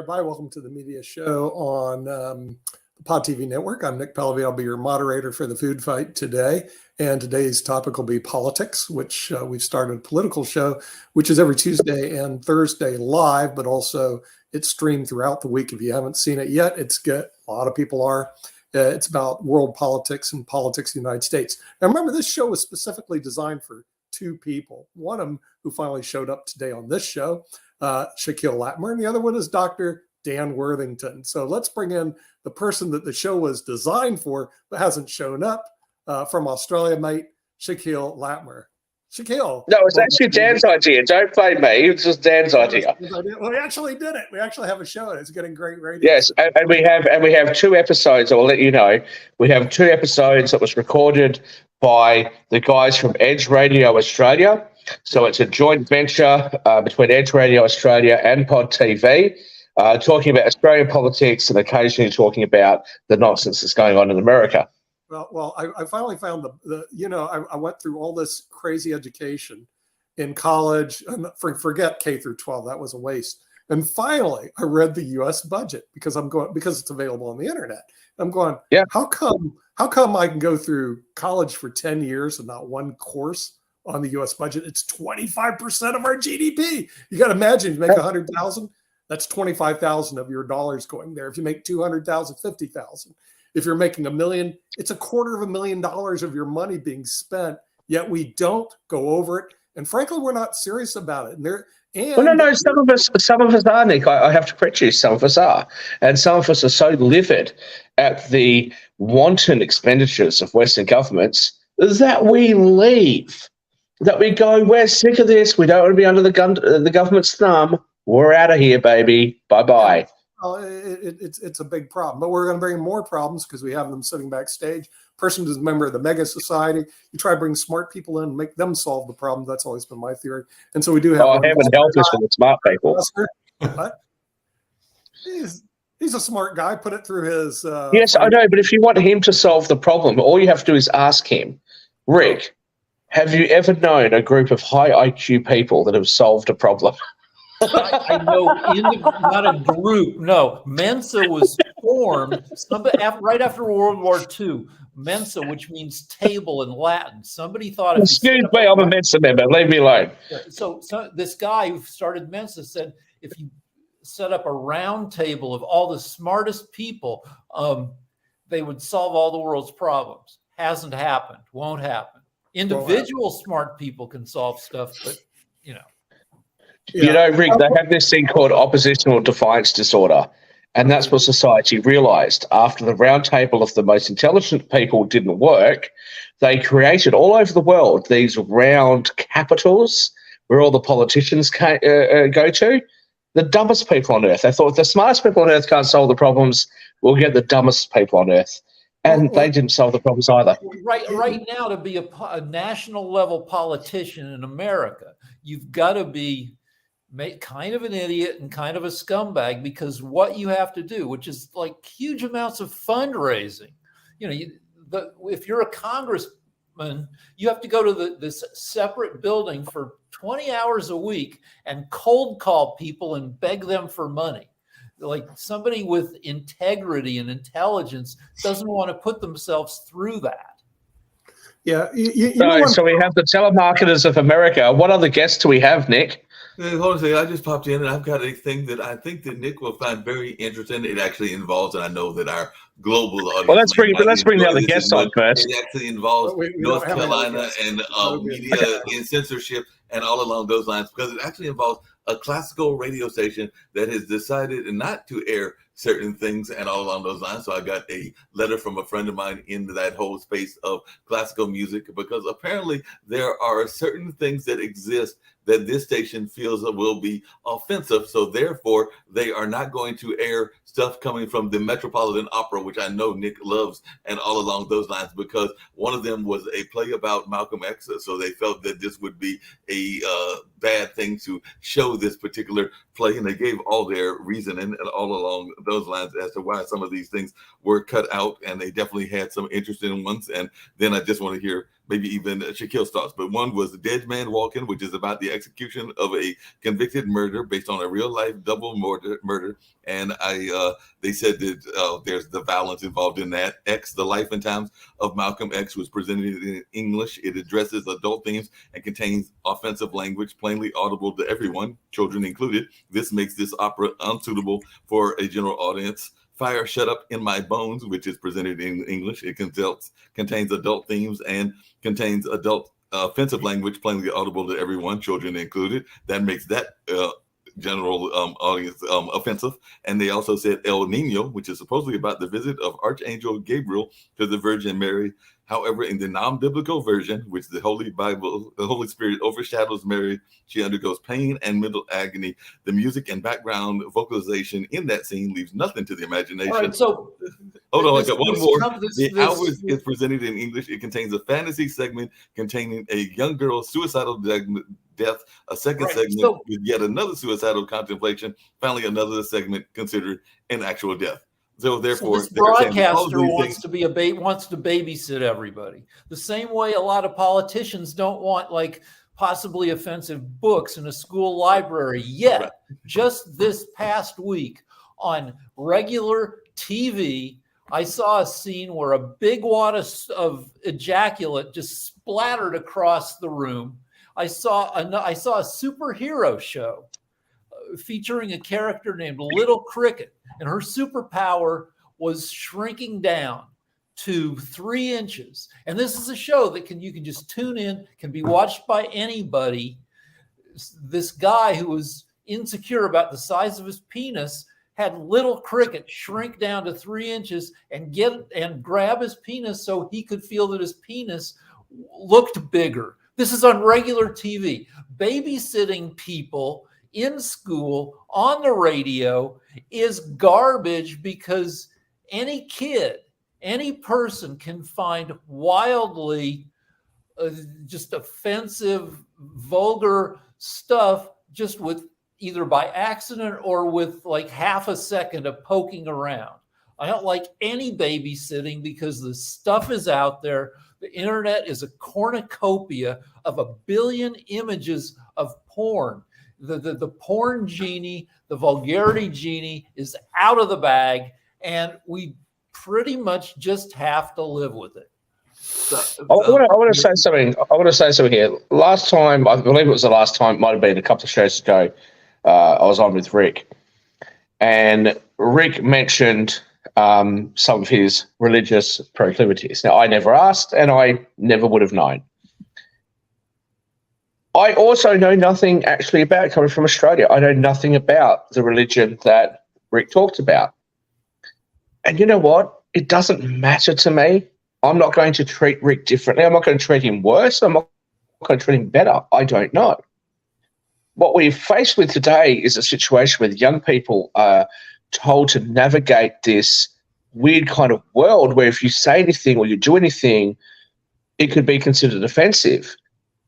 everybody. Welcome to the media show on the Pod TV network. I'm Nick Pellavy. I'll be your moderator for the food fight today. And today's topic will be politics, which we've started a political show, which is every Tuesday and Thursday live, but also it's streamed throughout the week. If you haven't seen it yet, it's good. A lot of people are. It's about world politics and politics in the United States. Now, remember, this show was specifically designed for two people. One of them who finally showed up today on this show, Shaquille Latmer, and the other one is Dr. Dan Worthington. So let's bring in the person that the show was designed for but hasn't shown up from Australia, mate, Shaquille Latmer. Shaquille. No, it's actually Dan's idea. Don't blame me. It's just Dan's idea. Well, we actually did it. We actually have a show, and it's getting great ratings. Yes, and we have two episodes. I'll let you know. We have two episodes that was recorded by the guys from Edge Radio Australia. So it's a joint venture between Edge Radio Australia and Pod TV, talking about Australian politics and occasionally talking about the nonsense that's going on in America. Well, I finally found I went through all this crazy education in college, and forget K through 12, that was a waste. And finally, I read the U.S. budget because it's available on the internet. I'm going, yeah. How come I can go through college for 10 years and not one course on the U.S. budget? It's 25% of our GDP. You got to imagine, if you make 100,000, that's 25,000 of your dollars going there. If you make 200,000, 50,000. If you're making $1 million, it's $250,000 of your money being spent. Yet we don't go over it, and frankly, we're not serious about it. No. Some of us are, Nick. I have to correct you. Some of us are, and some of us are so livid at the wanton expenditures of Western governments that we leave. That we go, we're sick of this. We don't want to be under the government's thumb. We're out of here, baby. Bye-bye. Well, it's a big problem, but we're going to bring more problems because we have them sitting backstage. Person who's a member of the mega society. You try to bring smart people in, make them solve the problem. That's always been my theory. And so we do have. Oh, heaven help us with the smart people. What? He's a smart guy. Put it through his. Yes, I know, but if you want him to solve the problem, all you have to do is ask him, Rick. Have you ever known a group of high IQ people that have solved a problem? I know, not a group. No, Mensa was formed right after World War II. Mensa, which means table in Latin. Somebody thought. Excuse me, I'm a Mensa member. Leave me alone. So this guy who started Mensa said, if you set up a round table of all the smartest people, they would solve all the world's problems. Hasn't happened. Won't happen. Individual smart people can solve stuff, but You know, Rick, they have this thing called oppositional defiance disorder. And that's what society realized. After the round table of the most intelligent people didn't work, they created all over the world these round capitals where all the politicians go to. The dumbest people on earth. They thought if the smartest people on earth can't solve the problems, we'll get the dumbest people on earth. And they didn't solve the problems either. Right now, to be a national level politician in America, you've got to be kind of an idiot and kind of a scumbag, because what you have to do, which is like huge amounts of fundraising, if you're a congressman, you have to go to this separate building for 20 hours a week and cold call people and beg them for money. Like, somebody with integrity and intelligence doesn't want to put themselves through that. Yeah. So we have the telemarketers of America. What other guests do we have, Nick? Hold on a second. I just popped in, and I've got a thing that I think that Nick will find very interesting. It actually involves, and I know that our global audience. Well, let's bring the other guests on first. It actually involves North Carolina and media and censorship and all along those lines, because it actually involves a classical radio station that has decided not to air certain things and all along those lines. So I got a letter from a friend of mine into that whole space of classical music, because apparently there are certain things that exist that this station feels will be offensive. So therefore, they are not going to air stuff coming from the Metropolitan Opera, which I know Nick loves, and all along those lines, because one of them was a play about Malcolm X. So they felt that this would be a bad thing to show this particular play. And they gave all their reasoning and all along those lines as to why some of these things were cut out. And they definitely had some interesting ones. And then I just want to hear maybe even Shaquille's thoughts. But one was The Dead Man Walking, which is about the execution of a convicted murder based on a real life double murder. And they said that there's the violence involved in that. X, The Life and Times of Malcolm X, was presented in English. It addresses adult themes and contains offensive language plainly audible to everyone, children included. This makes this opera unsuitable for a general audience. Fire Shut Up in My Bones, which is presented in English. It contains adult themes and contains adult offensive language plainly audible to everyone, children included. That makes that general audience offensive. And they also said El Nino, which is supposedly about the visit of Archangel Gabriel to the Virgin Mary. However, in the non-biblical version, which the Holy Spirit overshadows Mary, she undergoes pain and mental agony. The music and background vocalization in that scene leaves nothing to the imagination. All right, so hold on, I got one more. The Hours is presented in English. It contains a fantasy segment containing a young girl's suicidal death, a second segment with yet another suicidal contemplation, finally another segment considered an actual death. So therefore, this broadcaster wants to babysit everybody. The same way a lot of politicians don't want like possibly offensive books in a school library. Yet, right. Just this past week on regular TV, I saw a scene where a big wad of ejaculate just splattered across the room. I saw a superhero show featuring a character named Little Cricket, and her superpower was shrinking down to 3 inches. And this is a show that you can just tune in, can be watched by anybody. This guy who was insecure about the size of his penis had Little Cricket shrink down to 3 inches and grab his penis so he could feel that his penis looked bigger. This is on regular TV. Babysitting people in school, on the radio, is garbage because any kid, any person can find wildly just offensive, vulgar stuff just with either by accident or with like half a second of poking around. I don't like any babysitting because the stuff is out there. The internet is a cornucopia of 1 billion images of porn. The porn genie, the vulgarity genie is out of the bag, and we pretty much just have to live with it. I want to say something. I want to say something here. Last time, I believe it was the last time, might have been a couple of shows ago, I was on with Rick, and Rick mentioned some of his religious proclivities. Now, I never asked, and I never would have known. I also know nothing actually about, coming from Australia, I know nothing about the religion that Rick talked about. And you know what? It doesn't matter to me. I'm not going to treat Rick differently. I'm not going to treat him worse. I'm not going to treat him better. I don't know. What we're faced with today is a situation where young people are told to navigate this weird kind of world where if you say anything or you do anything, it could be considered offensive.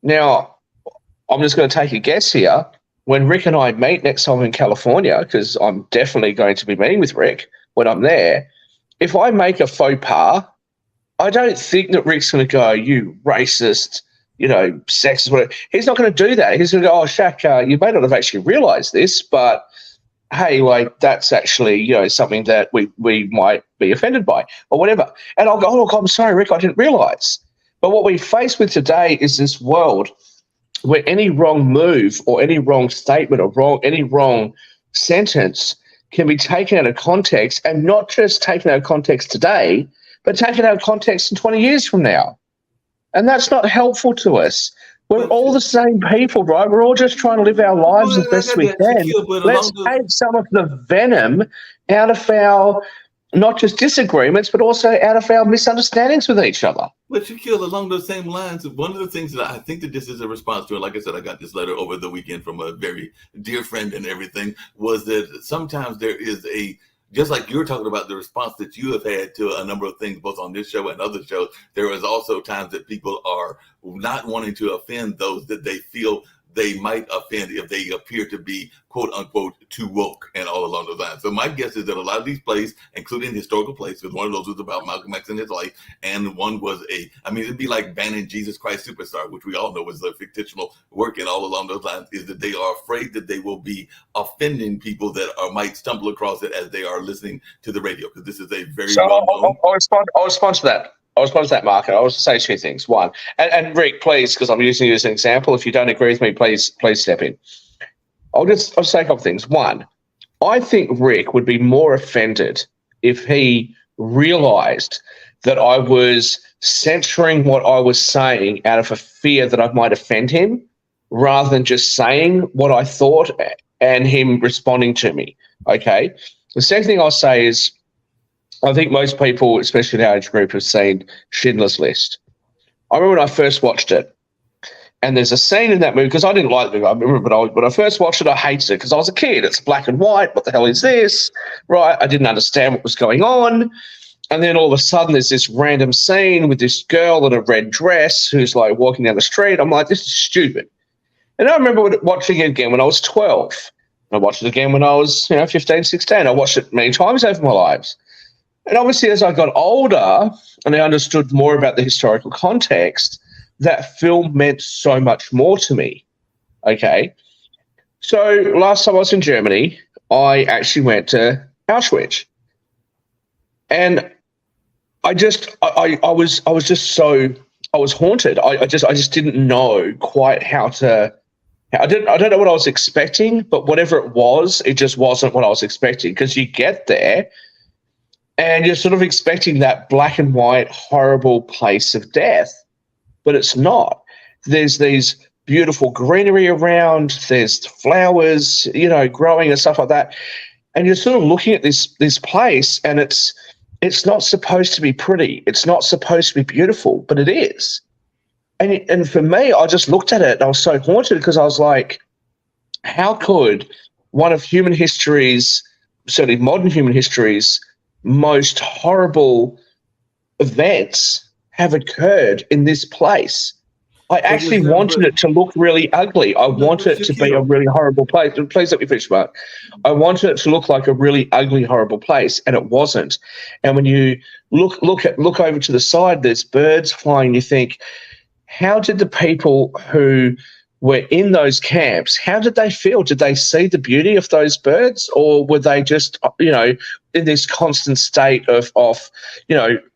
Now, I'm just going to take a guess here. When Rick and I meet next time in California, because I'm definitely going to be meeting with Rick when I'm there, if I make a faux pas, I don't think that Rick's going to go, you racist, sexist, whatever. He's not going to do that. He's going to go, oh, Shaq, you may not have actually realized this, but hey, like that's actually, something that we might be offended by or whatever. And I'll go, oh, look, I'm sorry, Rick, I didn't realize. But what we face with today is this world where any wrong move or any wrong statement or any wrong sentence can be taken out of context, and not just taken out of context today, but taken out of context in 20 years from now. And that's not helpful to us. We're all the same people, right? We're all just trying to live our lives as best we can. Let's take some of the venom out of our, not just disagreements, but also out of our misunderstandings with each other. But Shaquille, along those same lines, one of the things that I think that this is a response to, and like I said, I got this letter over the weekend from a very dear friend and everything, was that sometimes there is just like you're talking about the response that you have had to a number of things, both on this show and other shows, there is also times that people are not wanting to offend those that they feel they might offend if they appear to be quote unquote too woke and all along those lines. So my guess is that a lot of these plays, including historical plays, because one of those was about Malcolm X and his life, and one was it'd be like banning Jesus Christ Superstar, which we all know was a fictional work, and all along those lines, is that they are afraid that they will be offending people that might stumble across it as they are listening to the radio, because this is a very well-known. I'll respond to that. I'll respond to that, Mark, and I'll just say two things. One, and Rick, please, because I'm using you as an example. If you don't agree with me, please step in. I'll just say a couple of things. One, I think Rick would be more offended if he realized that I was censoring what I was saying out of a fear that I might offend him, rather than just saying what I thought and him responding to me. Okay. The second thing I'll say is, I think most people, especially in our age group, have seen Schindler's List. I remember when I first watched it, and there's a scene in that movie, because I didn't like the movie. I remember, but when I first watched it, I hated it because I was a kid. It's black and white. What the hell is this? Right? I didn't understand what was going on. And then all of a sudden, there's this random scene with this girl in a red dress who's like walking down the street. I'm like, this is stupid. And I remember watching it again when I was 12. I watched it again when I was 15, 16. I watched it many times over my lives. And obviously, as I got older and I understood more about the historical context, that film meant so much more to me. Okay. So last time I was in Germany, I actually went to Auschwitz. And I was haunted. I just didn't know quite how to. I don't know what I was expecting, but whatever it was, it just wasn't what I was expecting, because you get there and you're sort of expecting that black and white, horrible place of death, but it's not. There's these beautiful greenery around, there's flowers, growing and stuff like that. And you're sort of looking at this place, and it's not supposed to be pretty. It's not supposed to be beautiful, but it is. And for me, I just looked at it and I was so haunted, because I was like, how could one of human history's, certainly modern human history's, most horrible events have occurred in this place? I actually wanted it to look really ugly. I wanted it to be a really horrible place. Please let me finish, Mark. I wanted it to look like a really ugly, horrible place, and it wasn't. And when you look over to the side, there's birds flying. You think, how did the people who were in those camps, how did they feel? Did they see the beauty of those birds, or were they just, in this constant state of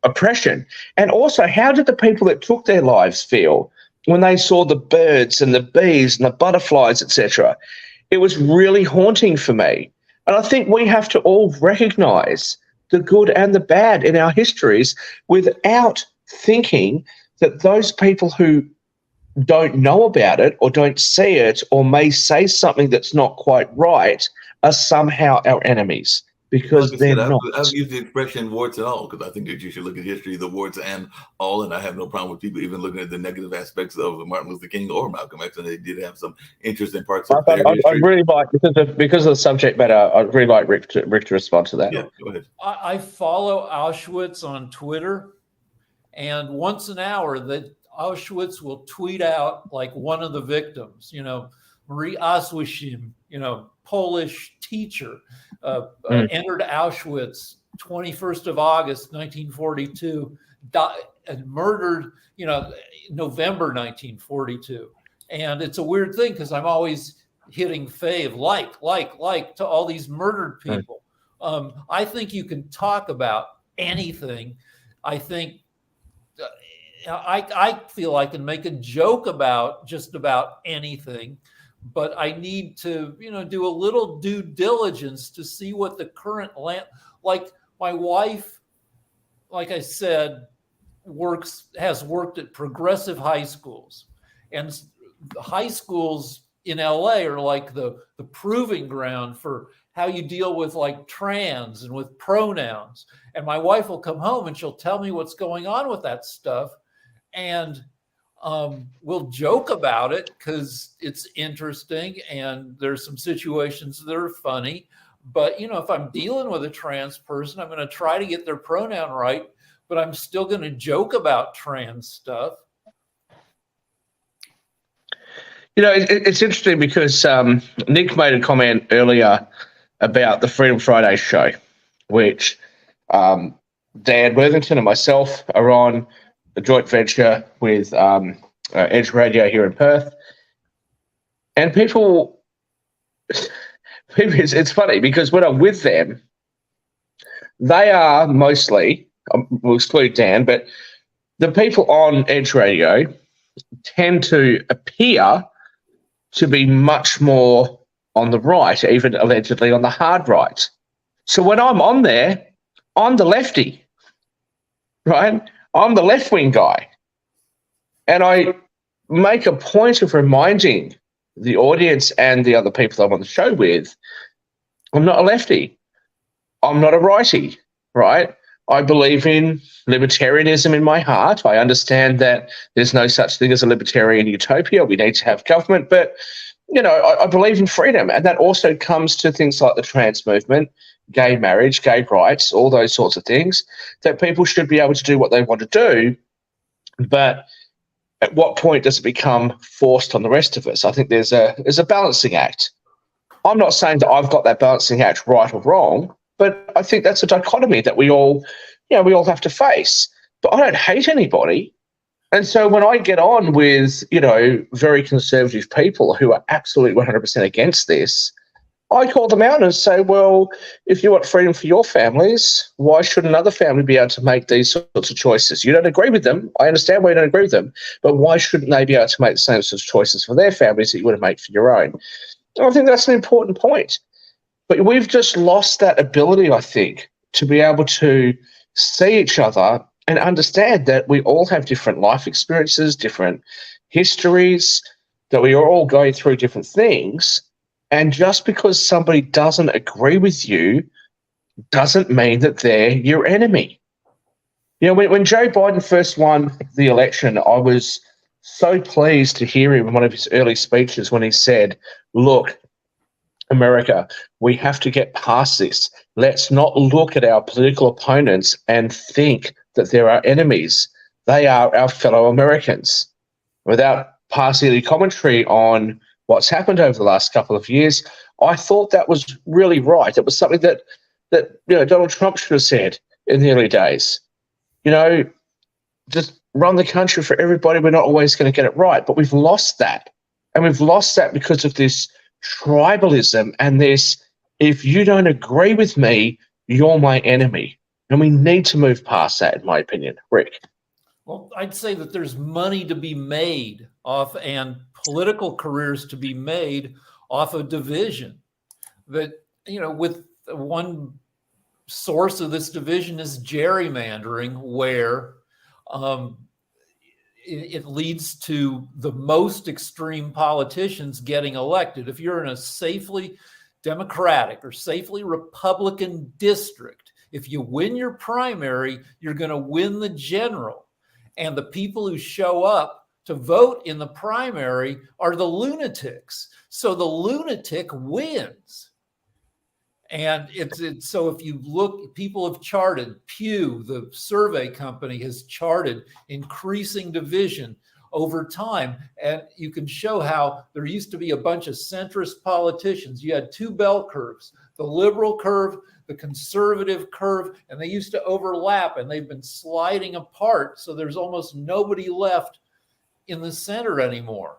oppression? And also, how did the people that took their lives feel when they saw the birds and the bees and the butterflies, etc.? It was really haunting for me. And I think we have to all recognize the good and the bad in our histories without thinking that those people who don't know about it or don't see it or may say something that's not quite right are somehow our enemies, because they're not. I've used the expression warts and all, because I think that you should look at history, the warts and all, and I have no problem with people even looking at the negative aspects of Martin Luther King or Malcolm X, and they did have some interesting parts of their history. I really like, because of the subject matter, I'd really like Rick to respond to that. Yeah, go ahead. I follow Auschwitz on Twitter, and once an hour that Auschwitz will tweet out like one of the victims, Marie Oswishim, Polish teacher, entered Auschwitz 21st of August, 1942, died and murdered, November 1942. And it's a weird thing, because I'm always hitting fave, like to all these murdered people. I think you can talk about anything. I think I feel I can make a joke about just about anything, but I need to, do a little due diligence to see what the current land, like my wife, like I said, has worked at progressive high schools, and high schools in LA are like the proving ground for how you deal with like trans and with pronouns. And my wife will come home and she'll tell me what's going on with that stuff. And we'll joke about it because it's interesting and there's some situations that are funny. But, if I'm dealing with a trans person, I'm going to try to get their pronoun right, but I'm still going to joke about trans stuff. It's interesting because Nick made a comment earlier about the Freedom Friday show, which Dan Worthington and myself are on a joint venture with Edge Radio here in Perth. And people, it's funny because when I'm with them, they are mostly, we'll exclude Dan, but the people on Edge Radio tend to appear to be much more on the right, even allegedly on the hard right. So when I'm on there, I'm the lefty, right? I'm the left-wing guy. And I make a point of reminding the audience and the other people I'm on the show with, I'm not a lefty. I'm not a righty, right? I believe in libertarianism in my heart. I understand that there's no such thing as a libertarian utopia. We need to have government, but, I believe in freedom. And that also comes to things like the trans movement, gay marriage, gay rights, all those sorts of things, that people should be able to do what they want to do. But at what point does it become forced on the rest of us? I think there's a balancing act. I'm not saying that I've got that balancing act right or wrong, but I think that's a dichotomy that we all have to face. But I don't hate anybody. And so when I get on with, very conservative people who are absolutely 100% against this, I call them out and say, well, if you want freedom for your families, why should another family be able to make these sorts of choices? You don't agree with them. I understand why you don't agree with them, but why shouldn't they be able to make the same sorts of choices for their families that you would make for your own? And I think that's an important point. But we've just lost that ability, I think, to be able to see each other and understand that we all have different life experiences, different histories, that we are all going through different things. And just because somebody doesn't agree with you doesn't mean that they're your enemy. When Joe Biden first won the election, I was so pleased to hear him in one of his early speeches when he said, look, America, we have to get past this. Let's not look at our political opponents and think that they're our enemies. They are our fellow Americans. Without passing any commentary on what's happened over the last couple of years, I thought that was really right. It was something that Donald Trump should have said in the early days. Just run the country for everybody. We're not always going to get it right, but we've lost that. And we've lost that because of this tribalism and this, if you don't agree with me, you're my enemy. And we need to move past that, in my opinion. Rick? Well, I'd say that there's money to be made off and political careers to be made off of division. That, with one source of this division is gerrymandering, where it leads to the most extreme politicians getting elected. If you're in a safely Democratic or safely Republican district, if you win your primary, you're going to win the general. And the people who show up to vote in the primary are the lunatics. So the lunatic wins. And it's so if you look, people have charted, Pew, the survey company, has charted increasing division over time. And you can show how there used to be a bunch of centrist politicians. You had two bell curves, the liberal curve, the conservative curve, and they used to overlap, and they've been sliding apart. So there's almost nobody left in the center anymore.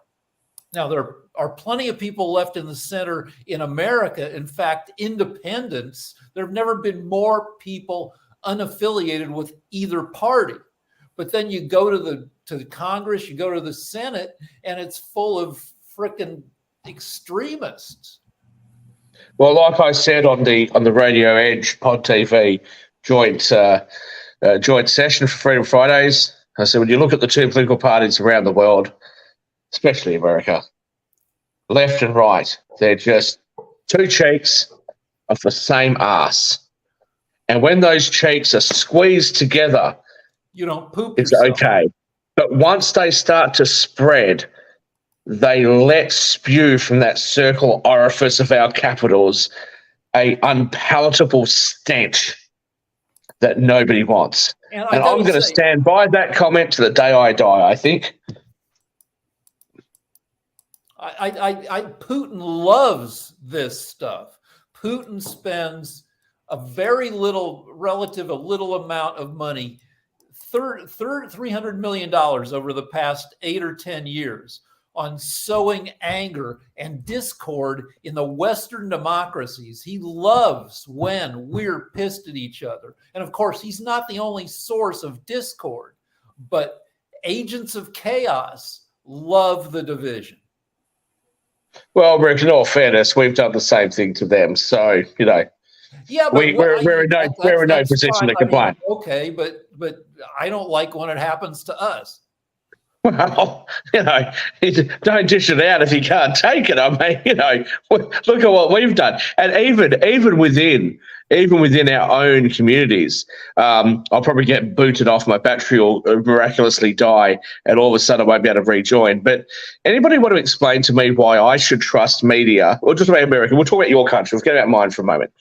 Now, there are plenty of people left in the center in America. In fact, independents, there have never been more people unaffiliated with either party. But then you go to the Congress, you go to the Senate, and it's full of frickin' extremists. Well, like I said on the Radio Edge Pod TV joint session for Freedom Fridays, I said when you look at the two political parties around the world, especially America, left and right, they're just two cheeks of the same ass. And when those cheeks are squeezed together, you don't poop it's yourself. okay. But once they start to spread, they let spew from that circle orifice of our capitals a unpalatable stench that nobody wants. And I'm going to stand by that comment to the day I die, I think. Putin loves this stuff. Putin spends a little amount of money, $300 million over the past 8 or 10 years on sowing anger and discord in the Western democracies. He loves when we're pissed at each other. And of course, he's not the only source of discord, but agents of chaos love the division. Well, Rick, in all fairness, we've done the same thing to them. So, Yeah, but we're in no position fine. to complain. Okay, but I don't like when it happens to us. Well, don't dish it out if you can't take it. I mean, look at what we've done, and even within our own communities, I'll probably get booted off. My battery will miraculously die, and all of a sudden I won't be able to rejoin. But anybody want to explain to me why I should trust media, or just about America? We'll talk about your country. We'll forget about mine for a moment.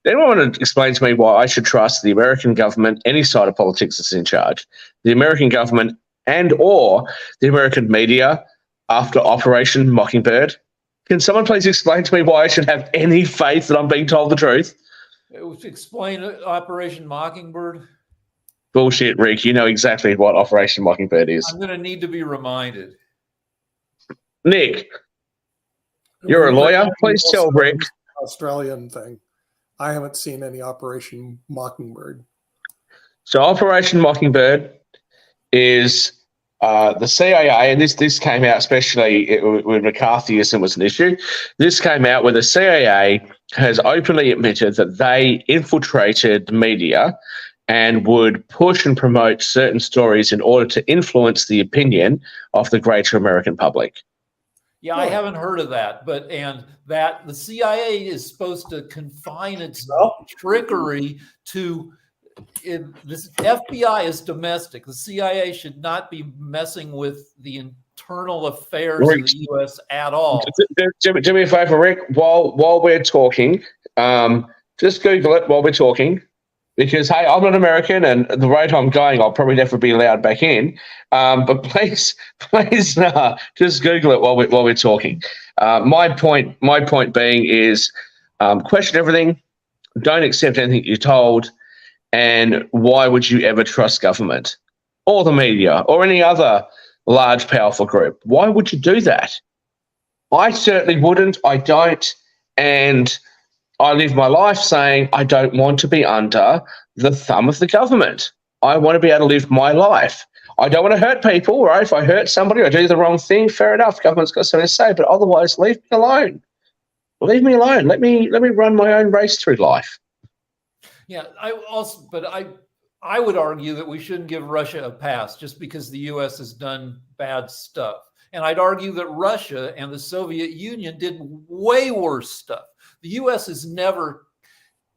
Anyone want to explain to me why I should trust the American government, any side of politics that's in charge, the American government and or the American media after Operation Mockingbird? Can someone please explain to me why I should have any faith that I'm being told the truth? Explain Operation Mockingbird. Bullshit, Rick. You know exactly what Operation Mockingbird is. I'm going to need to be reminded. Nick, you're a lawyer. Please tell Rick. Australian thing. I haven't seen any Operation Mockingbird. So Operation Mockingbird is the CIA, and this came out especially when McCarthyism was an issue. This came out where the CIA has openly admitted that they infiltrated media and would push and promote certain stories in order to influence the opinion of the greater American public. Yeah, I haven't heard of that, that the CIA is supposed to confine its trickery to this. FBI is domestic. The CIA should not be messing with the internal affairs of the U.S. at all. Do me a favor, Rick. While we're talking, just Google it while we're talking. Because, hey, I'm not American, and the rate I'm going, I'll probably never be allowed back in. But please, just Google it while we're talking. My point being is, question everything, don't accept anything you're told, and why would you ever trust government or the media or any other large, powerful group? Why would you do that? I certainly wouldn't. I don't, and I live my life saying I don't want to be under the thumb of the government. I want to be able to live my life. I don't want to hurt people, right? If I hurt somebody or do the wrong thing, fair enough. Government's got something to say, but otherwise, leave me alone. Leave me alone. Let me run my own race through life. Yeah, I would argue that we shouldn't give Russia a pass just because the U.S. has done bad stuff. And I'd argue that Russia and the Soviet Union did way worse stuff. The U.S. has never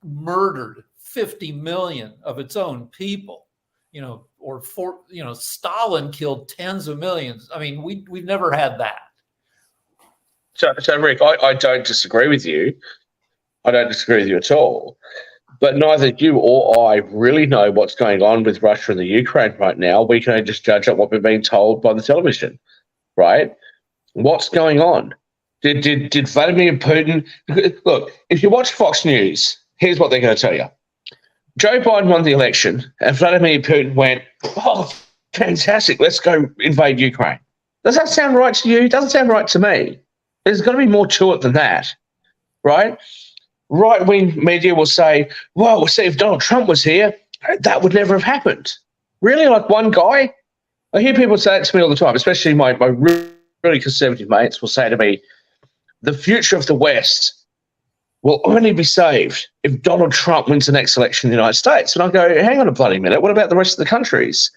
murdered 50 million of its own people, Stalin killed tens of millions. I mean, we've never had that. So Rick, I don't disagree with you. I don't disagree with you at all. But neither you or I really know what's going on with Russia and the Ukraine right now. We can only just judge at what we're being told by the television, right? What's going on? Did Vladimir Putin look? If you watch Fox News, here's what they're going to tell you: Joe Biden won the election, and Vladimir Putin went, "Oh, fantastic! Let's go invade Ukraine." Does that sound right to you? It doesn't sound right to me. There's got to be more to it than that, right? Right-wing media will say, "Well, see, if Donald Trump was here, that would never have happened." Really, like one guy? I hear people say that to me all the time, especially my really conservative mates will say to me, the future of the West will only be saved if Donald Trump wins the next election in the United States. And I go, hang on a bloody minute. What about the rest of the countries?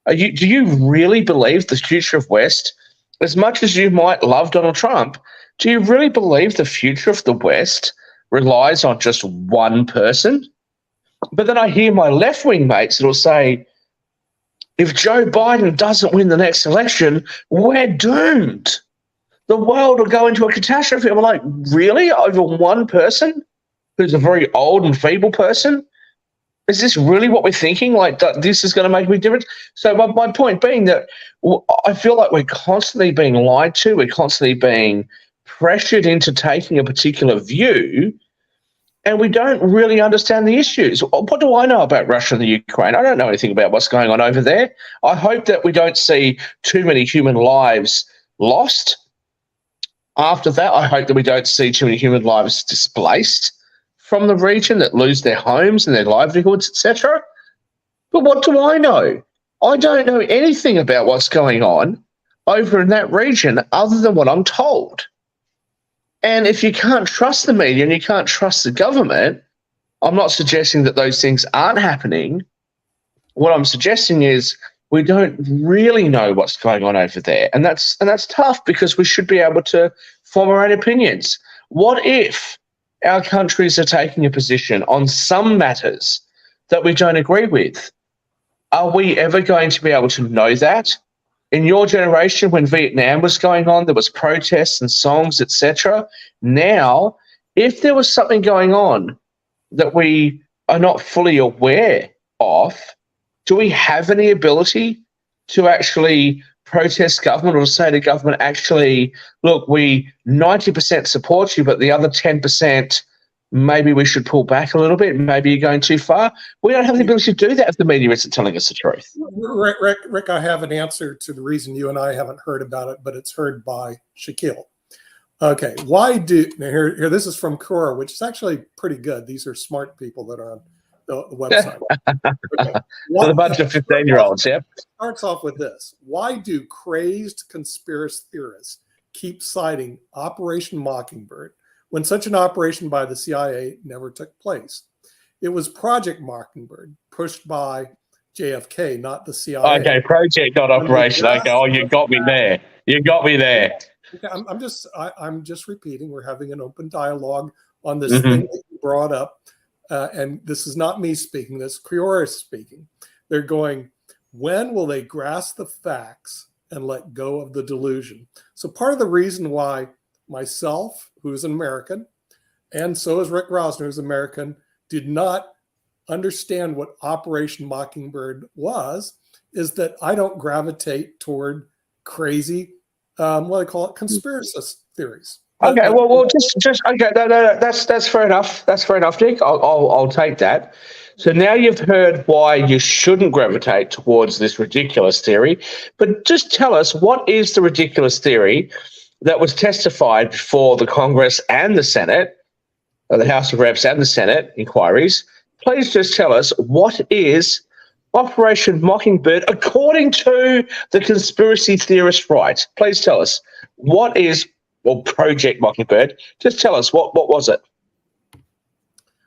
Do you really believe the future of West, as much as you might love Donald Trump, do you really believe the future of the West relies on just one person? But then I hear my left-wing mates that will say, if Joe Biden doesn't win the next election, we're doomed. The world will go into a catastrophe. I'm like, really? Over one person who's a very old and feeble person? Is this really what we're thinking? Like, this is going to make a big difference? So my point being that I feel like we're constantly being lied to. We're constantly being pressured into taking a particular view, and we don't really understand the issues. What do I know about Russia and the Ukraine? I don't know anything about what's going on over there. I hope that we don't see too many human lives lost. After that, I hope that we don't see too many human lives displaced from the region, that lose their homes and their livelihoods, etc. But what do I know? I don't know anything about what's going on over in that region other than what I'm told. And if you can't trust the media and you can't trust the government, I'm not suggesting that those things aren't happening. What I'm suggesting is we don't really know what's going on over there. And that's tough, because we should be able to form our own opinions. What if our countries are taking a position on some matters that we don't agree with? Are we ever going to be able to know that? In your generation, when Vietnam was going on, there was protests and songs, etc. Now, if there was something going on that we are not fully aware of, do we have any ability to actually protest government or say to government, actually, look, we 90% support you, but the other 10%, maybe we should pull back a little bit. Maybe you're going too far. We don't have the ability to do that if the media isn't telling us the truth. Rick, I have an answer to the reason you and I haven't heard about it, but it's heard by Shaquille. Okay, why do, here this is from Quora, which is actually pretty good. These are smart people that are on the website. Okay. With a bunch of 15-year-olds, yeah. Starts off with this. Why do crazed conspiracy theorists keep citing Operation Mockingbird when such an operation by the CIA never took place? It was Project Mockingbird, pushed by JFK, not the CIA. Okay, project, not operation. Okay, oh, you got me there. You got me there. Okay, I'm just repeating. We're having an open dialogue on this thing that you brought up. And this is not me speaking, this Quora is speaking. They're going, when will they grasp the facts and let go of the delusion? So part of the reason why myself, who is an American, and so is Rick Rosner, who's American, did not understand what Operation Mockingbird was, is that I don't gravitate toward crazy, what do they call it, conspiracy theories. Okay, well, just okay. No, that's fair enough. That's fair enough, Nick. I'll take that. So now you've heard why you shouldn't gravitate towards this ridiculous theory, but just tell us, what is the ridiculous theory that was testified before the Congress and the Senate, or the House of Reps and the Senate inquiries? Please just tell us, what is Operation Mockingbird according to the conspiracy theorist right? Please tell us, what is, well, Project Mockingbird? Just tell us, what was it?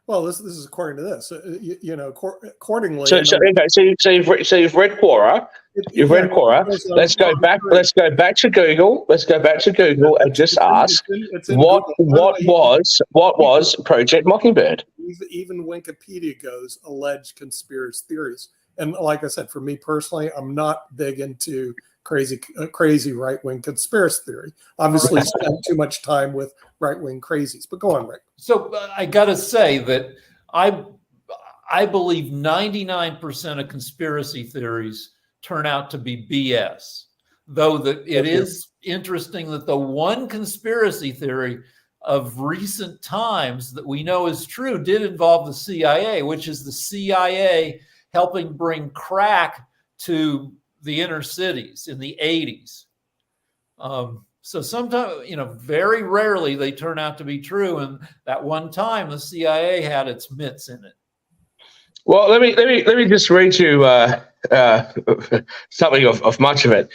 Well, this is according to this. Accordingly. So you've read Quora. You've read Quora. Let's go back. Let's go back to Google. Let's go back to Google and just ask what was Project Mockingbird? Even Wikipedia goes alleged conspiracy theories. And like I said, for me personally, I'm not big into crazy right-wing conspiracy theory. Obviously, spent too much time with right-wing crazies. But go on, Rick. So I got to say that I believe 99% of conspiracy theories turn out to be BS. Though that it is interesting that the one conspiracy theory of recent times that we know is true did involve the CIA, which is the CIA helping bring crack to the inner cities in the 80s. So sometimes, very rarely they turn out to be true. And that one time the CIA had its mitts in it. Well, let me just read you something of much of it.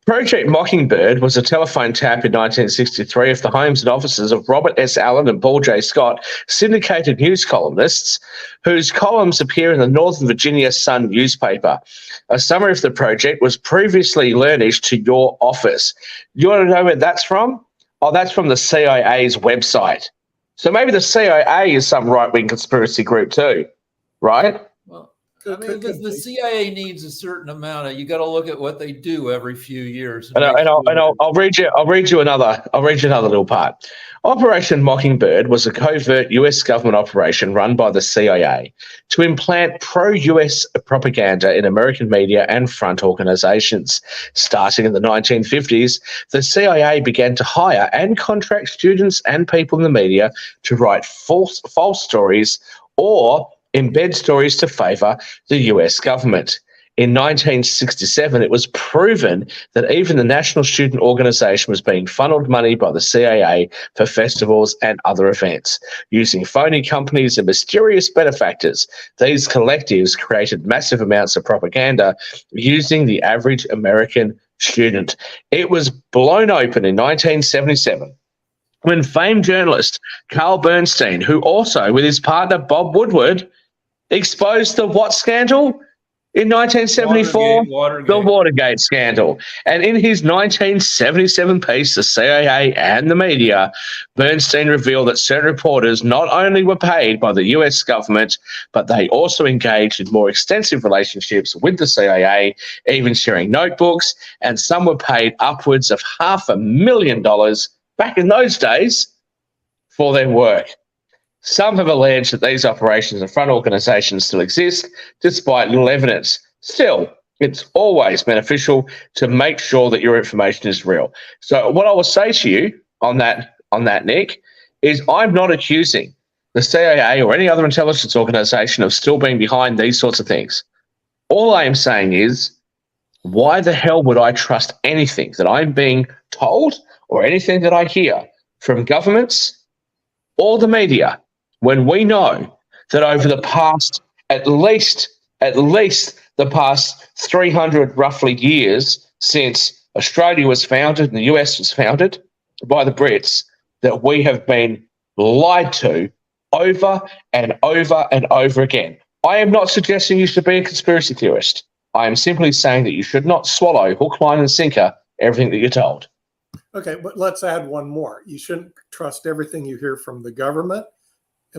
Project Mockingbird was a telephone tap in 1963 of the homes and offices of Robert S. Allen and Paul J. Scott, syndicated news columnists, whose columns appear in the Northern Virginia Sun newspaper. A summary of the project was previously furnished to your office. You want to know where that's from? Oh, that's from the CIA's website. So maybe the CIA is some right-wing conspiracy group too, right? Well, I mean, the CIA needs a certain amount of. You got to look at what they do every few years. I'll read you another little part. Operation Mockingbird was a covert U.S. government operation run by the CIA to implant pro-U.S. propaganda in American media and front organizations. Starting in the 1950s, the CIA began to hire and contract students and people in the media to write false stories or embed stories to favor the US government. In 1967, it was proven that even the National Student Organization was being funneled money by the CIA for festivals and other events. Using phony companies and mysterious benefactors, these collectives created massive amounts of propaganda using the average American student. It was blown open in 1977 when famed journalist Carl Bernstein, who also, with his partner Bob Woodward, exposed the what scandal? In 1974, the Watergate scandal. And in his 1977 piece, The CIA and the Media, Bernstein revealed that certain reporters not only were paid by the US government, but they also engaged in more extensive relationships with the CIA, even sharing notebooks, and some were paid upwards of $500,000 back in those days for their work. Some have alleged that these operations and front organizations still exist, despite little evidence. Still, it's always beneficial to make sure that your information is real. So what I will say to you on that, Nick, is I'm not accusing the CIA or any other intelligence organization of still being behind these sorts of things. All I am saying is, why the hell would I trust anything that I'm being told or anything that I hear from governments or the media, when we know that over the past, at least the past 300 roughly years since Australia was founded and the US was founded by the Brits, that we have been lied to over and over and over again. I am not suggesting you should be a conspiracy theorist. I am simply saying that you should not swallow hook, line, and sinker everything that you're told. Okay, but let's add one more. You shouldn't trust everything you hear from the government,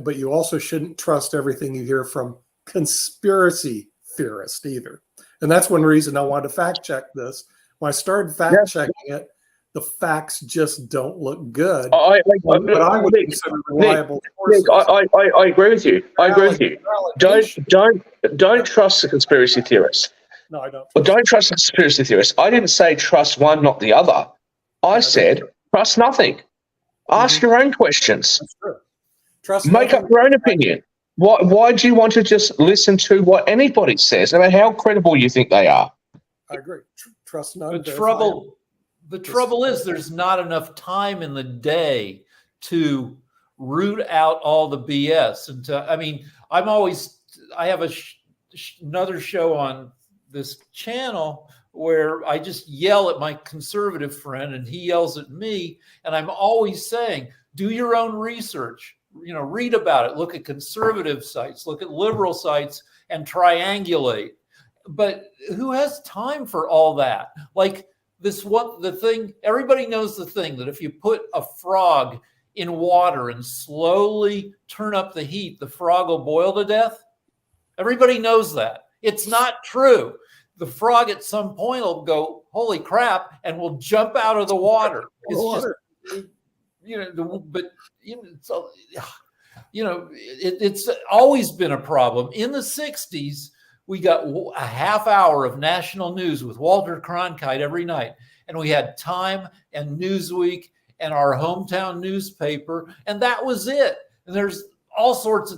but you also shouldn't trust everything you hear from conspiracy theorists either. And that's one reason I wanted to fact check this. When I started fact checking it, the facts just don't look good. But I would consider reliable sources. I agree with you. I agree with you. Don't trust the conspiracy theorists. No, I don't. Well, don't trust the conspiracy theorists. I didn't say trust one, not the other. I said trust nothing. Ask your own questions. That's true. Trust Make up your own opinion. Why do you want to just listen to what anybody says, no matter how credible you think they are? I agree. Trust none. The trouble is there's not enough time in the day to root out all the BS. And I have another show on this channel where I just yell at my conservative friend and he yells at me. And I'm always saying, do your own research. Read about it, look at conservative sites, look at liberal sites, and triangulate. But who has time for all that? Like everybody knows the thing that if you put a frog in water and slowly turn up the heat, the frog will boil to death. Everybody knows that. It's not true. The frog at some point will go, holy crap, and will jump out of the water. It's always been a problem. In the 60s, we got a half hour of national news with Walter Cronkite every night. And we had Time and Newsweek and our hometown newspaper. And that was it. And there was all sorts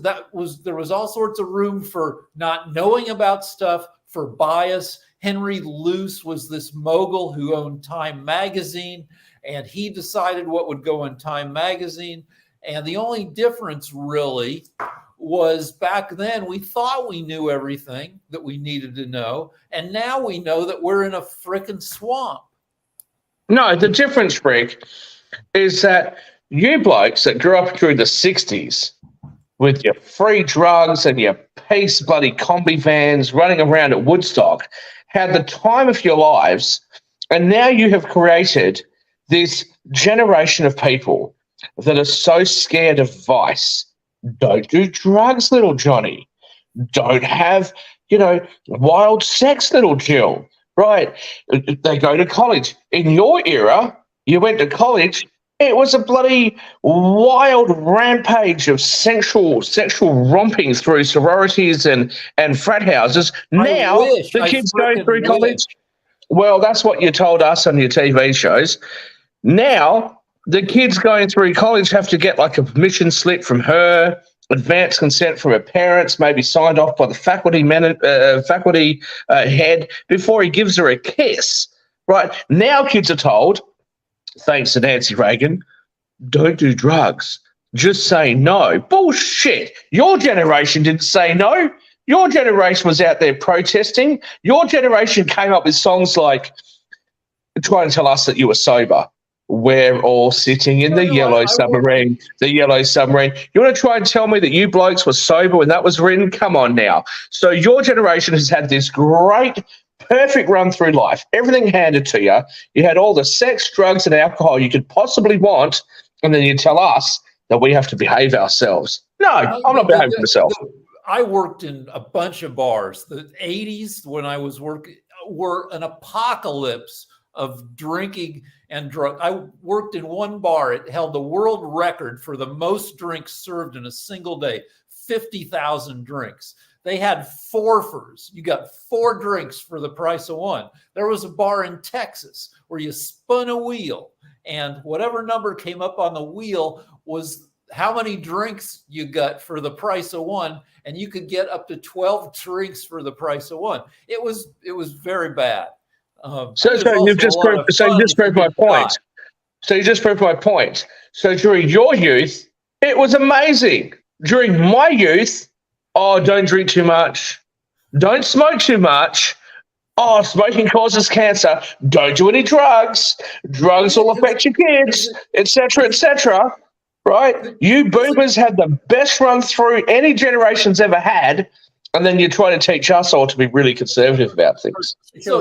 of room for not knowing about stuff, for bias. Henry Luce was this mogul who owned Time magazine, and he decided what would go in Time magazine. And the only difference really was back then we thought we knew everything that we needed to know. And now we know that we're in a frickin' swamp. No, the difference, Rick, is that you blokes that grew up through the 60s with your free drugs and your peace bloody combi vans running around at Woodstock had the time of your lives. And now you have created this generation of people that are so scared of vice. Don't do drugs, little Johnny. Don't have wild sex, little Jill, right? They go to college. In your era, you went to college, it was a bloody wild rampage of sexual romping through sororities and frat houses. Now, the kids going through college, well, that's what you told us on your TV shows. Now, the kids going through college have to get like a permission slip from her, advance consent from her parents, maybe signed off by the faculty head before he gives her a kiss. Right now, kids are told, thanks to Nancy Reagan, don't do drugs. Just say no. Bullshit. Your generation didn't say no. Your generation was out there protesting. Your generation came up with songs like trying to tell us that you were sober. We're all sitting in the yellow submarine, the yellow submarine. You want to try and tell me that you blokes were sober when that was written? Come on now. So your generation has had this great, perfect run through life. Everything handed to you. You had all the sex, drugs, and alcohol you could possibly want, and then you tell us that we have to behave ourselves. No, I'm not behaving myself. I worked in a bunch of bars. The 80s, when I was working, were an apocalypse of drinking and drug. I worked in one bar. It held the world record for the most drinks served in a single day, 50,000 drinks. They had forfers. You got 4 drinks for the price of 1. There was a bar in Texas where you spun a wheel, and whatever number came up on the wheel was how many drinks you got for the price of 1, and you could get up to 12 drinks for the price of 1. It was very bad. So you just proved my point. So you just proved my point. So during your youth, it was amazing. During my youth, don't drink too much, don't smoke too much. Smoking causes cancer. Don't do any drugs. Drugs will affect your kids, etc., etc. Right? You boomers had the best run through any generation's ever had. And then you try to teach us all to be really conservative about things. So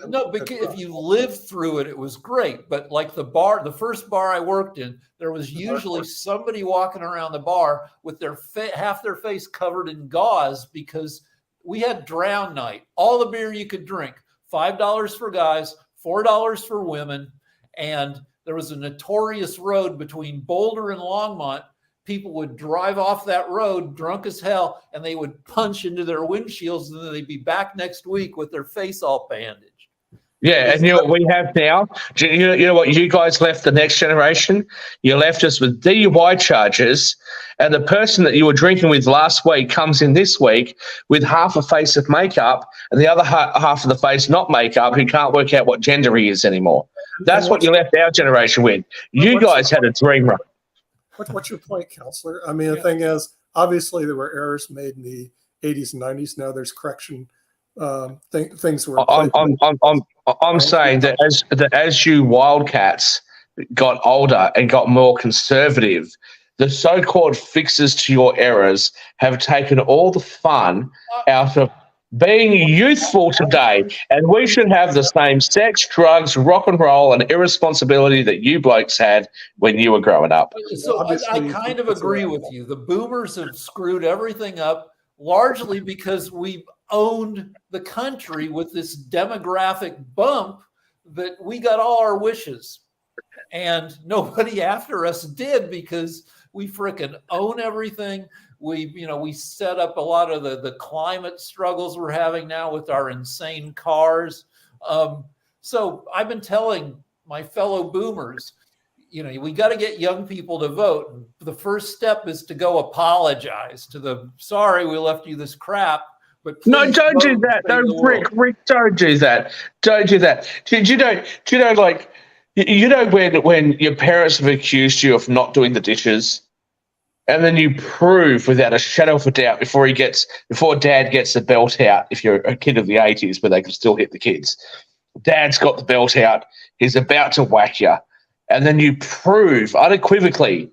no, because if you lived through it, it was great. But like the first bar I worked in, there was usually somebody walking around the bar with their half their face covered in gauze because we had drown night. All the beer you could drink, $5 for guys, $4 for women, and there was a notorious road between Boulder and Longmont. People would drive off that road drunk as hell, and they would punch into their windshields, and then they'd be back next week with their face all bandaged. Yeah, and you know what we have now? You know what you guys left the next generation? You left us with DUI charges, and the person that you were drinking with last week comes in this week with half a face of makeup and the other half of the face not makeup, who can't work out what gender he is anymore. That's what you left our generation with. You guys had a dream run. What's your point, counselor? I mean, the thing is, obviously there were errors made in the 80s and 90s. Now there's correction. Things were. I'm saying that as you wildcats got older and got more conservative, the so-called fixes to your errors have taken all the fun out of being youthful today, and we should have the same sex, drugs, rock and roll, and irresponsibility that you blokes had when you were growing up. So I kind of agree with you. The boomers have screwed everything up, largely because we owned the country with this demographic bump that we got all our wishes, and nobody after us did, because we frickin' own everything. We set up a lot of the climate struggles we're having now with our insane cars. So I've been telling my fellow boomers, we got to get young people to vote. The first step is to go apologize to sorry, we left you this crap. But no, don't do that. No, Rick, don't do that. Don't do that. When your parents have accused you of not doing the dishes, and then you prove without a shadow of a doubt before dad gets the belt out, if you're a kid of the 80s where they can still hit the kids, dad's got the belt out, he's about to whack you, and then you prove unequivocally,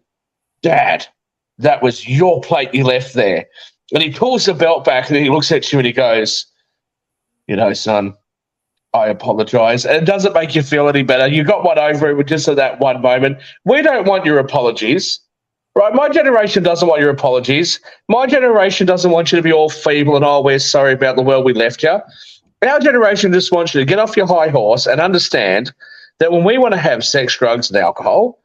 Dad, that was your plate you left there. And he pulls the belt back and he looks at you and he goes, son, I apologize. And it doesn't make you feel any better. You got one over it with just that one moment. We don't want your apologies. Right, my generation doesn't want your apologies. My generation doesn't want you to be all feeble and, oh, we're sorry about the world we left you. Our generation just wants you to get off your high horse and understand that when we want to have sex, drugs, and alcohol,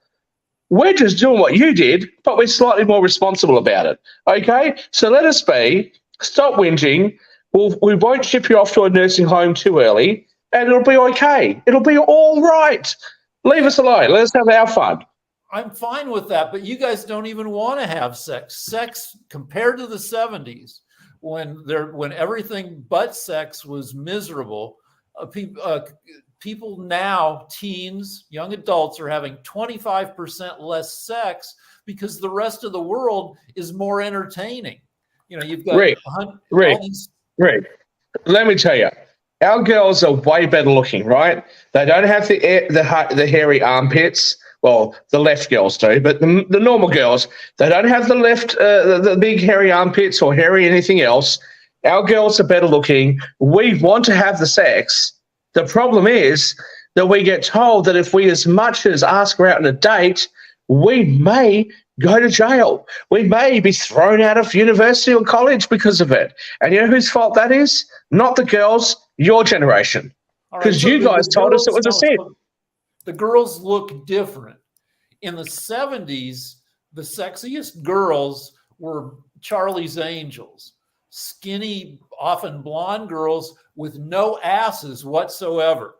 we're just doing what you did, but we're slightly more responsible about it. Okay? So let us be. Stop whinging. We won't ship you off to a nursing home too early, and it'll be okay. It'll be all right. Leave us alone. Let us have our fun. I'm fine with that, but you guys don't even want to have sex. Sex compared to the 70s, when everything but sex was miserable. People now, teens, young adults, are having 25% less sex because the rest of the world is more entertaining. You know, you've got Rick, let me tell you, our girls are way better looking, right? They don't have the hairy armpits. Well, the left girls do, but the normal girls, they don't have the big hairy armpits or hairy anything else. Our girls are better looking. We want to have the sex. The problem is that we get told that if we as much as ask her out on a date, we may go to jail. We may be thrown out of university or college because of it. And you know whose fault that is? Not the girls, your generation. Because you guys told us it was a sin. The girls look different. In the 70s, the sexiest girls were Charlie's Angels. Skinny, often blonde girls with no asses whatsoever.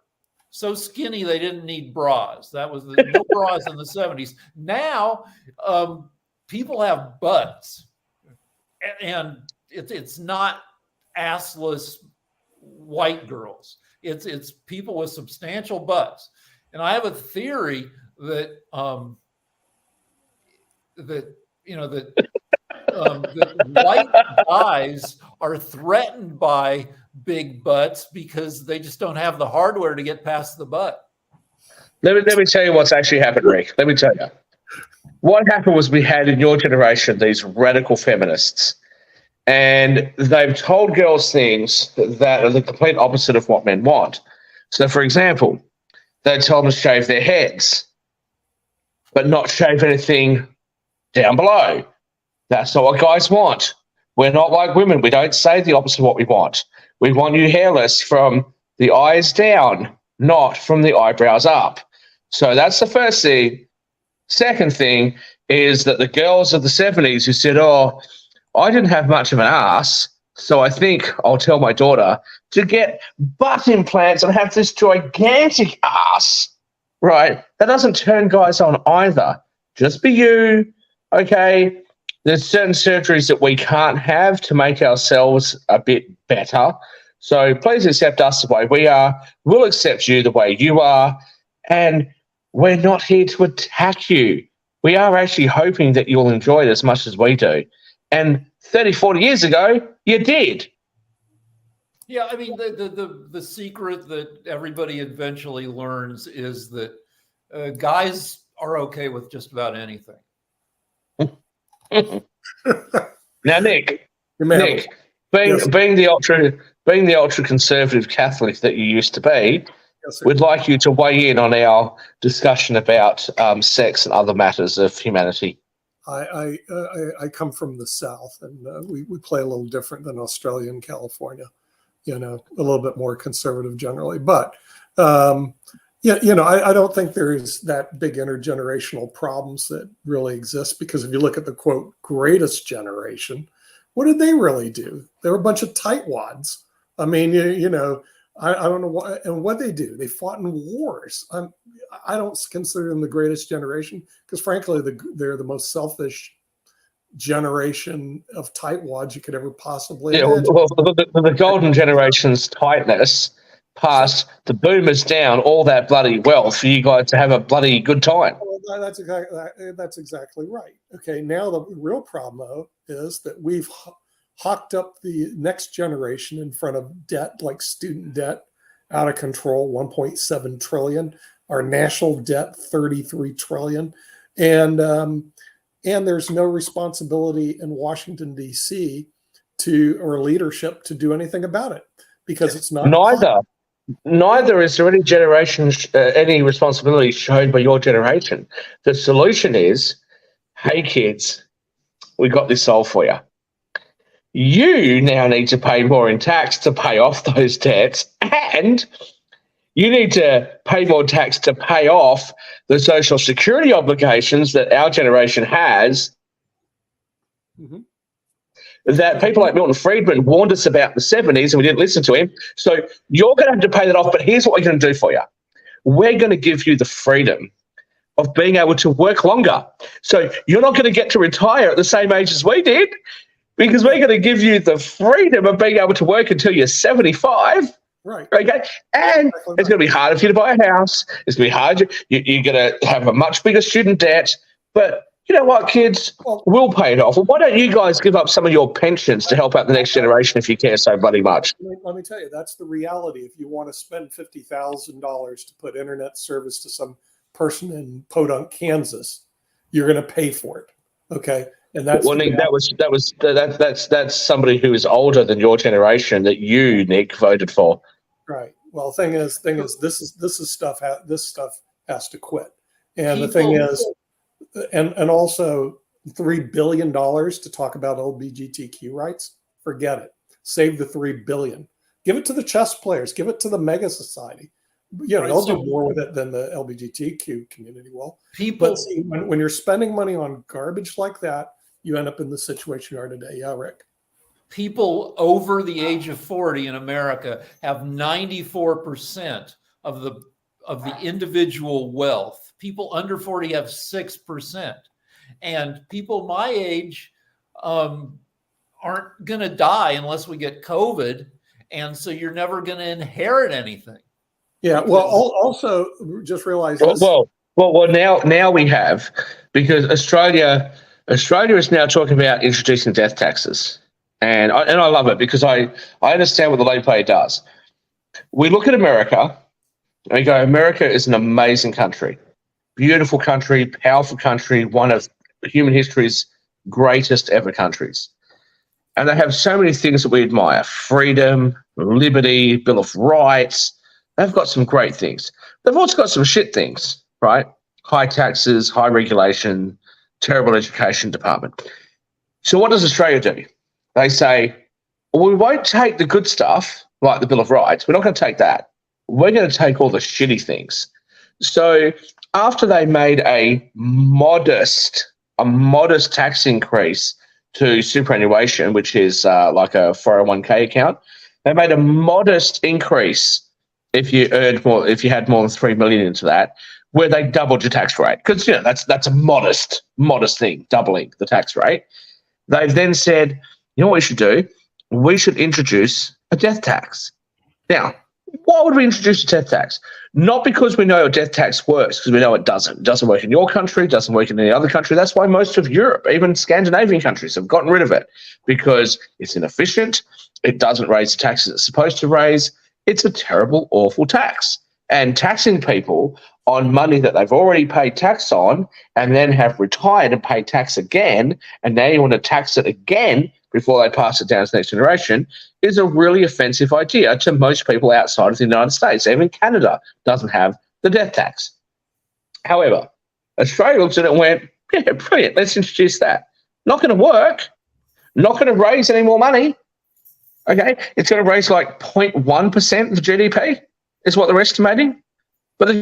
So skinny they didn't need bras. That was no bras in the 70s. Now, people have butts, and it's not assless white girls. It's people with substantial butts. And I have a theory that that white guys are threatened by big butts because they just don't have the hardware to get past the butt. Let me tell you what's actually happened, Rick. Let me tell you. What happened was we had in your generation these radical feminists, and they've told girls things that are the complete opposite of what men want. So, for example, they tell them to shave their heads, but not shave anything down below. That's not what guys want. We're not like women. We don't say the opposite of what we want. We want you hairless from the eyes down, not from the eyebrows up. So that's the first thing. Second thing is that the girls of the 70s who said, oh, I didn't have much of an ass, so I think I'll tell my daughter to get butt implants and have this gigantic ass, right? That doesn't turn guys on either. Just be you, okay? There's certain surgeries that we can't have to make ourselves a bit better. So please accept us the way we are. We'll accept you the way you are. And we're not here to attack you. We are actually hoping that you'll enjoy it as much as we do. And 30, 40 years ago, you did. Yeah, I mean, the secret that everybody eventually learns is that guys are okay with just about anything. Now, Nick, being the ultra conservative Catholic that you used to be, yes, we'd like you to weigh in on our discussion about sex and other matters of humanity. I come from the South, and we play a little different than Australia and California. You know, a little bit more conservative generally, but I don't think there's that big intergenerational problems that really exist, because if you look at the quote greatest generation, what did they really do? They were a bunch of tightwads. I mean, I don't know what, and what they do. They fought in wars. I don't consider them the greatest generation because, frankly, they're the most selfish generation of tightwads you could ever possibly imagine. Well, the golden generation's tightness passed the boomers down all that bloody wealth for you guys to have a bloody good time. Well, that's exactly right. Okay, now the real problem, though, is that we've hawked up the next generation in front of debt, like student debt, out of control, 1.7 trillion. Our national debt, 33 trillion. And there's no responsibility in Washington, D.C. or leadership to do anything about it, because it's not. Neither is there any responsibility shown by your generation. The solution is hey kids, we got this solved for you. You now need to pay more in tax to pay off those debts, and you need to pay more tax to pay off the social security obligations that our generation has. Mhm. That people like Milton Friedman warned us about in the 70s and we didn't listen to him. So you're going to have to pay that off, but here's what we're going to do for you. We're going to give you the freedom of being able to work longer. So you're not going to get to retire at the same age as we did, because we're going to give you the freedom of being able to work until you're 75. Right. Okay. And it's going to be harder for you to buy a house. It's going to be hard. You're going to have a much bigger student debt. But you know what, kids? We'll pay it off. Well, why don't you guys give up some of your pensions to help out the next generation if you care so bloody much? Let me tell you, that's the reality. If you want to spend $50,000 to put internet service to some person in Podunk, Kansas, you're going to pay for it. Okay. And that's Nick, that's somebody who is older than your generation that you, Nick, voted for. Right. Well, thing is, this stuff has to quit. And the thing is, and also $3 billion to talk about LGBTQ rights. Forget it. Save the $3 billion. Give it to the chess players. Give it to the mega society. You know, they'll do more with it than the LGBTQ community will. But see, when you're spending money on garbage like that, you end up in the situation you are today. Yeah, Rick. People over the age of 40 in America have 94% of the individual wealth. People under 40 have 6%. And people my age aren't going to die unless we get COVID. And so you're never going to inherit anything. Yeah. Well, also just realize this. Well, now we have, because Australia is now talking about introducing death taxes. And I love it, because I understand what the Labor Party does. We look at America and we go, America is an amazing country, beautiful country, powerful country, one of human history's greatest ever countries. And they have so many things that we admire: freedom, liberty, Bill of Rights. They've got some great things. They've also got some shit things, right? High taxes, high regulation, terrible education department. So what does Australia do? They say, well, we won't take the good stuff like the Bill of Rights. We're not going to take that. We're going to take all the shitty things. So after they made a modest tax increase to superannuation, which is like a 401k account, they made a modest increase if you had more than $3 million into that, where they doubled your tax rate, because that's a modest thing, doubling the tax rate. They've then said, you know what we should do? We should introduce a death tax. Now, why would we introduce a death tax? Not because we know a death tax works, because we know it doesn't. It doesn't work in your country, it doesn't work in any other country. That's why most of Europe, even Scandinavian countries, have gotten rid of it, because it's inefficient. It doesn't raise the taxes it's supposed to raise. It's a terrible, awful tax. And taxing people on money that they've already paid tax on and then have retired and paid tax again, and now you want to tax it again before they pass it down to the next generation, is a really offensive idea to most people outside of the United States. Even Canada doesn't have the death tax. However, Australia looked at it and went, yeah, brilliant, let's introduce that. Not going to work, not going to raise any more money. Okay, it's going to raise like 0.1% of the GDP is what they're estimating. But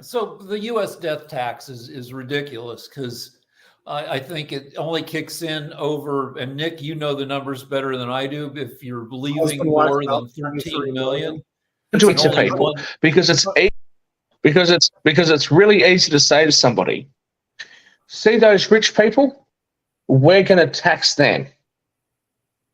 so the U.S. death tax is ridiculous, because I think it only kicks in over, and Nick, you know the numbers better than I do, if you're leaving more than 13 million. To people, because it's really easy to say to somebody, see those rich people? We're going to tax them.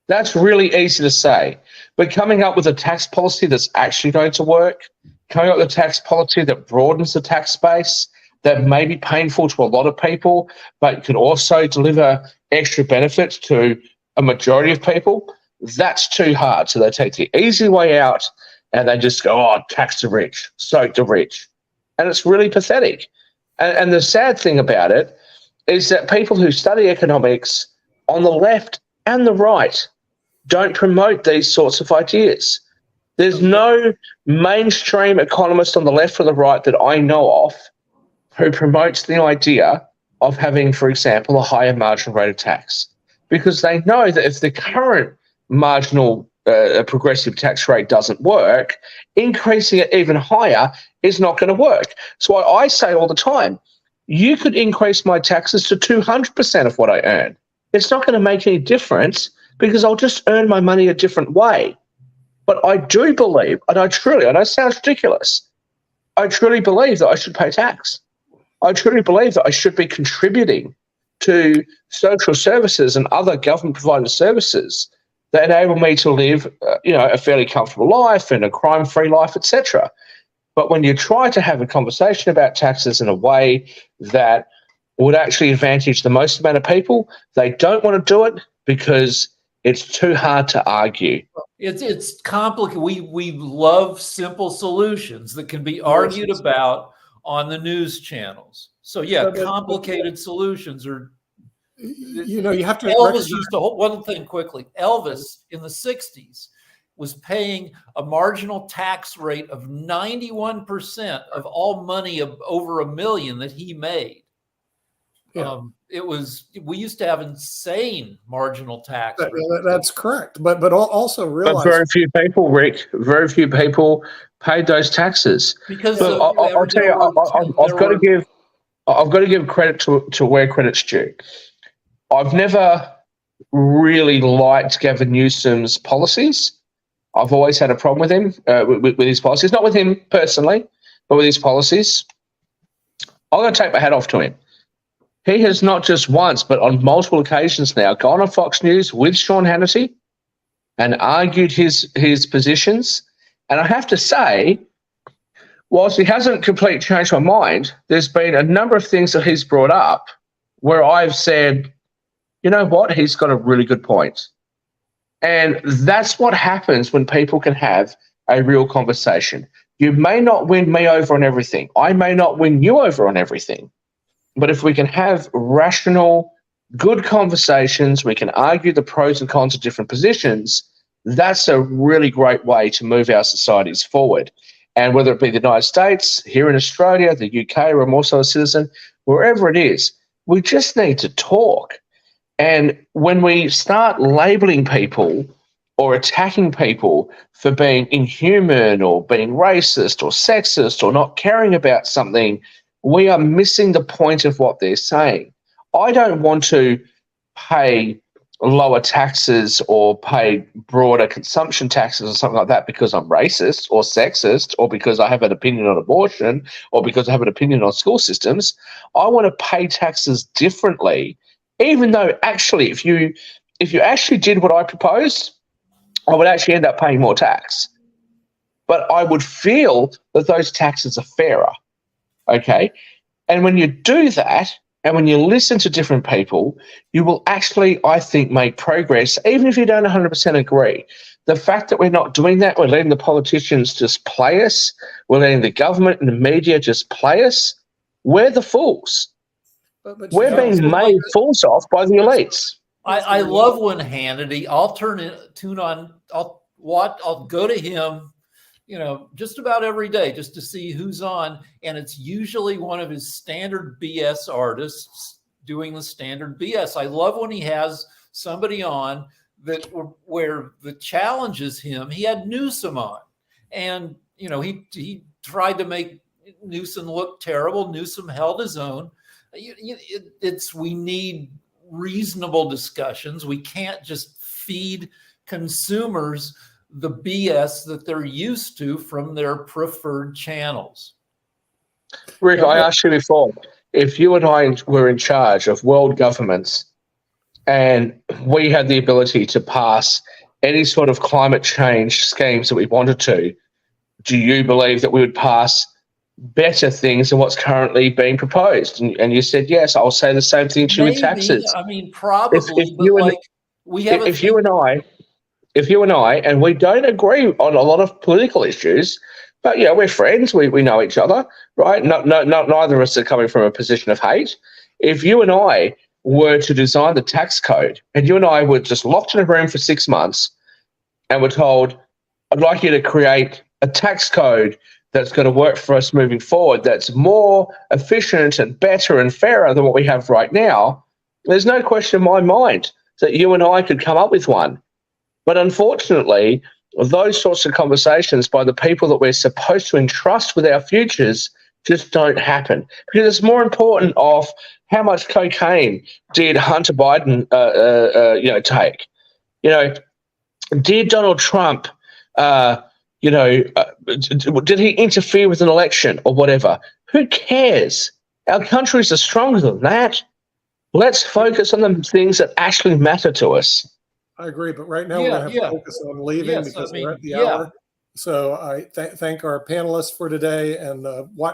That's really easy to say. But coming up with a tax policy that's actually going to work, coming up with a tax policy that broadens the tax base, that may be painful to a lot of people, but can also deliver extra benefits to a majority of people, that's too hard. So they take the easy way out and they just go, oh, tax the rich, soak the rich. And it's really pathetic. And the sad thing about it is that people who study economics on the left and the right don't promote these sorts of ideas. There's no mainstream economist on the left or the right that I know of who promotes the idea of having, for example, a higher marginal rate of tax, because they know that if the current marginal progressive tax rate doesn't work, increasing it even higher is not going to work. So I say all the time, you could increase my taxes to 200% of what I earn. It's not going to make any difference because I'll just earn my money a different way. But I do believe, and I know it sounds ridiculous, I truly believe that I should pay tax. I truly believe that I should be contributing to social services and other government-provided services that enable me to live, a fairly comfortable life and a crime-free life, etc. But when you try to have a conversation about taxes in a way that would actually advantage the most amount of people, they don't want to do it because it's too hard to argue. It's complicated. We love simple solutions that can be argued about on the news channels. So yeah, complicated solutions are. You have to. Elvis used to hold one thing quickly. Elvis in the 60s was paying a marginal tax rate of 91% of all money of over $1 million that he made. Yeah. We used to have insane marginal tax rates. That's correct. But also realize. But very few people, Rick, paid those taxes. Because I'll tell you, I've got to give credit to where credit's due. I've never really liked Gavin Newsom's policies. I've always had a problem with him, with his policies. Not with him personally, but with his policies. I'm going to take my hat off to him. He has not just once, but on multiple occasions now, gone on Fox News with Sean Hannity and argued his positions. And I have to say, whilst he hasn't completely changed my mind, there's been a number of things that he's brought up where I've said, you know what, he's got a really good point. And that's what happens when people can have a real conversation. You may not win me over on everything. I may not win you over on everything. But if we can have rational, good conversations, we can argue the pros and cons of different positions, that's a really great way to move our societies forward. And whether it be the United States, here in Australia, the UK, where I'm also a citizen, wherever it is, we just need to talk. And when we start labeling people or attacking people for being inhuman or being racist or sexist or not caring about something, we are missing the point of what they're saying. I don't want to pay lower taxes or pay broader consumption taxes or something like that because I'm racist or sexist or because I have an opinion on abortion or because I have an opinion on school systems. I want to pay taxes differently, even though actually if you actually did what I proposed, I would actually end up paying more tax. But I would feel that those taxes are fairer. Okay. And when you do that, and when you listen to different people, you will actually, I think, make progress, even if you don't 100% agree. The fact that we're not doing that, we're letting the politicians just play us, we're letting the government and the media just play us, we're the fools. We're being made fools of by the elites. I love when Hannity, I'll go to him, just about every day just to see who's on. And it's usually one of his standard BS artists doing the standard BS. I love when he has somebody on that where the challenges him. He had Newsom on and, he tried to make Newsom look terrible. Newsom held his own. We need reasonable discussions. We can't just feed consumers the BS that they're used to from their preferred channels. Rick, I asked you before, if you and I were in charge of world governments and we had the ability to pass any sort of climate change schemes that we wanted to, do you believe that we would pass better things than what's currently being proposed? And you said, yes. I'll say the same thing to you with taxes. I mean, probably. If you and I, and we don't agree on a lot of political issues, but we're friends, we know each other, right? Neither of us are coming from a position of hate. If you and I were to design the tax code and you and I were just locked in a room for 6 months and were told, I'd like you to create a tax code that's going to work for us moving forward, that's more efficient and better and fairer than what we have right now, there's no question in my mind that you and I could come up with one. But unfortunately, those sorts of conversations by the people that we're supposed to entrust with our futures just don't happen, because it's more important of how much cocaine did Hunter Biden, take? Did Donald Trump, did he interfere with an election or whatever? Who cares? Our countries are stronger than that. Let's focus on the things that actually matter to us. I agree, but right now we're going to have to focus on leaving because we're at the hour. So I thank our panelists for today, and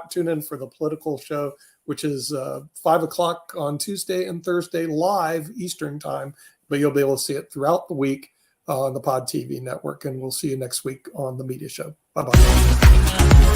tune in for the political show, which is 5 o'clock on Tuesday and Thursday live Eastern time, but you'll be able to see it throughout the week on the Pod TV network, and we'll see you next week on the media show. Bye-bye.